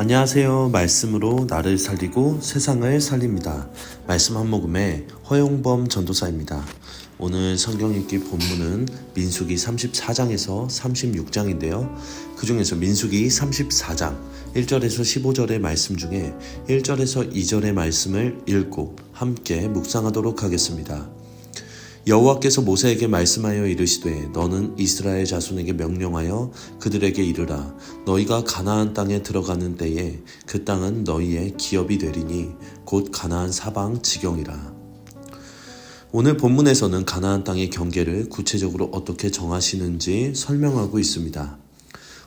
안녕하세요. 말씀으로 나를 살리고 세상을 살립니다. 말씀 한 모금의 허용범 전도사입니다. 오늘 성경 읽기 본문은 민수기 34장에서 36장인데요. 그 중에서 민수기 34장 1절에서 15절의 말씀 중에 1절에서 2절의 말씀을 읽고 함께 묵상하도록 하겠습니다. 여호와께서 모세에게 말씀하여 이르시되 너는 이스라엘 자손에게 명령하여 그들에게 이르라. 너희가 가나안 땅에 들어가는 때에 그 땅은 너희의 기업이 되리니 곧 가나안 사방 지경이라. 오늘 본문에서는 가나안 땅의 경계를 구체적으로 어떻게 정하시는지 설명하고 있습니다.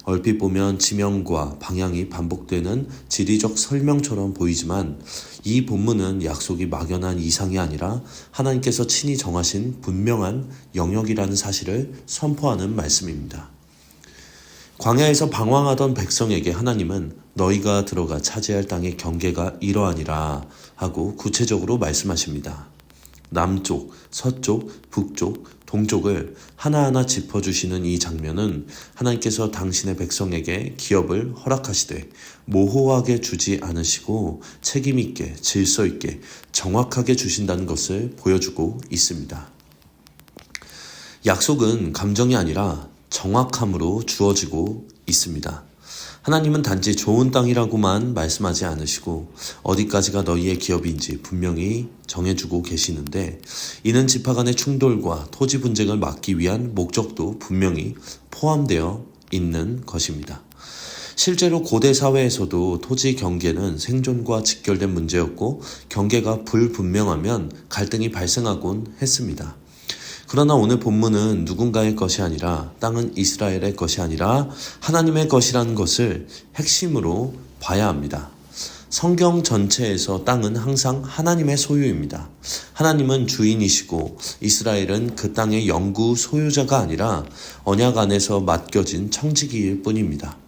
얼핏 보면 지명과 방향이 반복되는 지리적 설명처럼 보이지만 이 본문은 약속이 막연한 이상이 아니라 하나님께서 친히 정하신 분명한 영역이라는 사실을 선포하는 말씀입니다. 광야에서 방황하던 백성에게 하나님은 너희가 들어가 차지할 땅의 경계가 이러하니라 하고 구체적으로 말씀하십니다. 남쪽, 서쪽, 북쪽, 동쪽을 하나하나 짚어주시는 이 장면은 하나님께서 당신의 백성에게 기업을 허락하시되 모호하게 주지 않으시고 책임있게, 질서있게, 정확하게 주신다는 것을 보여주고 있습니다. 약속은 감정이 아니라 정확함으로 주어지고 있습니다. 하나님은 단지 좋은 땅이라고만 말씀하지 않으시고 어디까지가 너희의 기업인지 분명히 정해주고 계시는데 이는 지파 간의 충돌과 토지 분쟁을 막기 위한 목적도 분명히 포함되어 있는 것입니다. 실제로 고대 사회에서도 토지 경계는 생존과 직결된 문제였고 경계가 불분명하면 갈등이 발생하곤 했습니다. 그러나 오늘 본문은 누군가의 것이 아니라 땅은 이스라엘의 것이 아니라 하나님의 것이라는 것을 핵심으로 봐야 합니다. 성경 전체에서 땅은 항상 하나님의 소유입니다. 하나님은 주인이시고 이스라엘은 그 땅의 영구 소유자가 아니라 언약 안에서 맡겨진 청지기일 뿐입니다.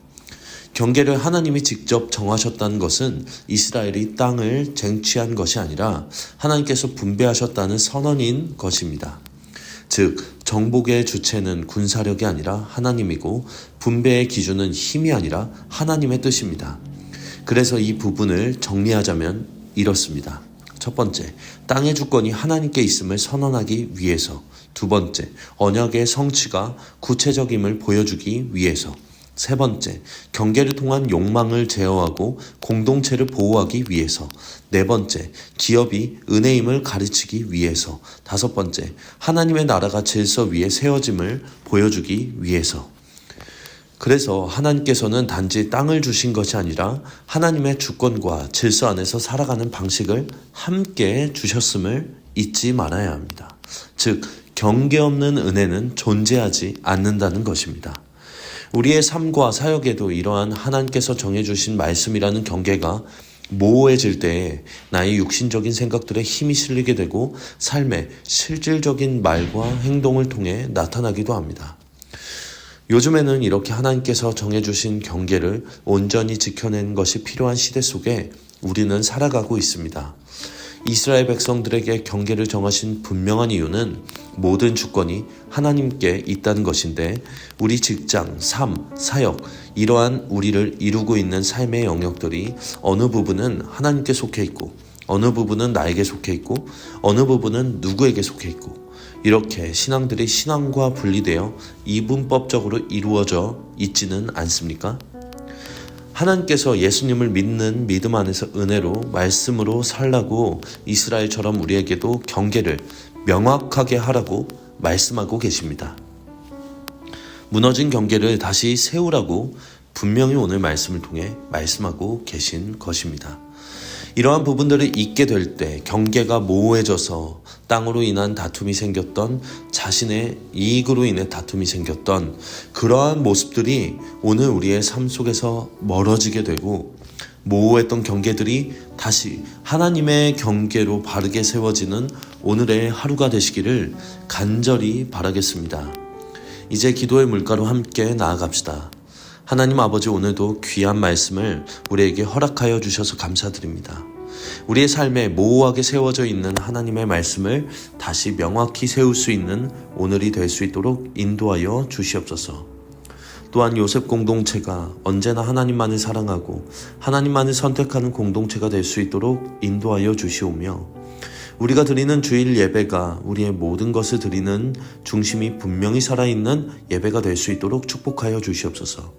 경계를 하나님이 직접 정하셨다는 것은 이스라엘이 땅을 쟁취한 것이 아니라 하나님께서 분배하셨다는 선언인 것입니다. 즉 정복의 주체는 군사력이 아니라 하나님이고 분배의 기준은 힘이 아니라 하나님의 뜻입니다. 그래서 이 부분을 정리하자면 이렇습니다. 첫 번째, 땅의 주권이 하나님께 있음을 선언하기 위해서. 두 번째, 언약의 성취가 구체적임을 보여주기 위해서. 세 번째, 경계를 통한 욕망을 제어하고 공동체를 보호하기 위해서. 네 번째, 기업이 은혜임을 가르치기 위해서. 다섯 번째, 하나님의 나라가 질서 위에 세워짐을 보여주기 위해서. 그래서 하나님께서는 단지 땅을 주신 것이 아니라 하나님의 주권과 질서 안에서 살아가는 방식을 함께 주셨음을 잊지 말아야 합니다. 즉, 경계 없는 은혜는 존재하지 않는다는 것입니다. 우리의 삶과 사역에도 이러한 하나님께서 정해주신 말씀이라는 경계가 모호해질 때에 나의 육신적인 생각들에 힘이 실리게 되고 삶의 실질적인 말과 행동을 통해 나타나기도 합니다. 요즘에는 이렇게 하나님께서 정해주신 경계를 온전히 지켜낸 것이 필요한 시대 속에 우리는 살아가고 있습니다. 이스라엘 백성들에게 경계를 정하신 분명한 이유는 모든 주권이 하나님께 있다는 것인데 우리 직장, 삶, 사역, 이러한 우리를 이루고 있는 삶의 영역들이 어느 부분은 하나님께 속해 있고 어느 부분은 나에게 속해 있고 어느 부분은 누구에게 속해 있고 이렇게 신앙들이 신앙과 분리되어 이분법적으로 이루어져 있지는 않습니까? 하나님께서 예수님을 믿는 믿음 안에서 은혜로 말씀으로 살라고 이스라엘처럼 우리에게도 경계를 명확하게 하라고 말씀하고 계십니다. 무너진 경계를 다시 세우라고 분명히 오늘 말씀을 통해 말씀하고 계신 것입니다. 이러한 부분들을 잊게 될 때 경계가 모호해져서 땅으로 인한 다툼이 생겼던 자신의 이익으로 인해 다툼이 생겼던 그러한 모습들이 오늘 우리의 삶 속에서 멀어지게 되고 모호했던 경계들이 다시 하나님의 경계로 바르게 세워지는 오늘의 하루가 되시기를 간절히 바라겠습니다. 이제 기도의 물가로 함께 나아갑시다. 하나님 아버지, 오늘도 귀한 말씀을 우리에게 허락하여 주셔서 감사드립니다. 우리의 삶에 모호하게 세워져 있는 하나님의 말씀을 다시 명확히 세울 수 있는 오늘이 될 수 있도록 인도하여 주시옵소서. 또한 요셉 공동체가 언제나 하나님만을 사랑하고 하나님만을 선택하는 공동체가 될 수 있도록 인도하여 주시오며 우리가 드리는 주일 예배가 우리의 모든 것을 드리는 중심이 분명히 살아있는 예배가 될 수 있도록 축복하여 주시옵소서.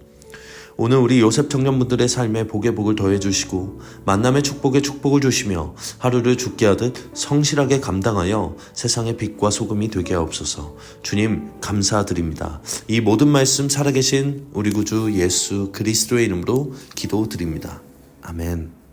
오늘 우리 요셉 청년분들의 삶에 복의 복을 더해 주시고 만남의 축복에 축복을 주시며 하루를 죽게 하듯 성실하게 감당하여 세상의 빛과 소금이 되게 하옵소서. 주님 감사드립니다. 이 모든 말씀 살아계신 우리 구주 예수 그리스도의 이름으로 기도드립니다. 아멘.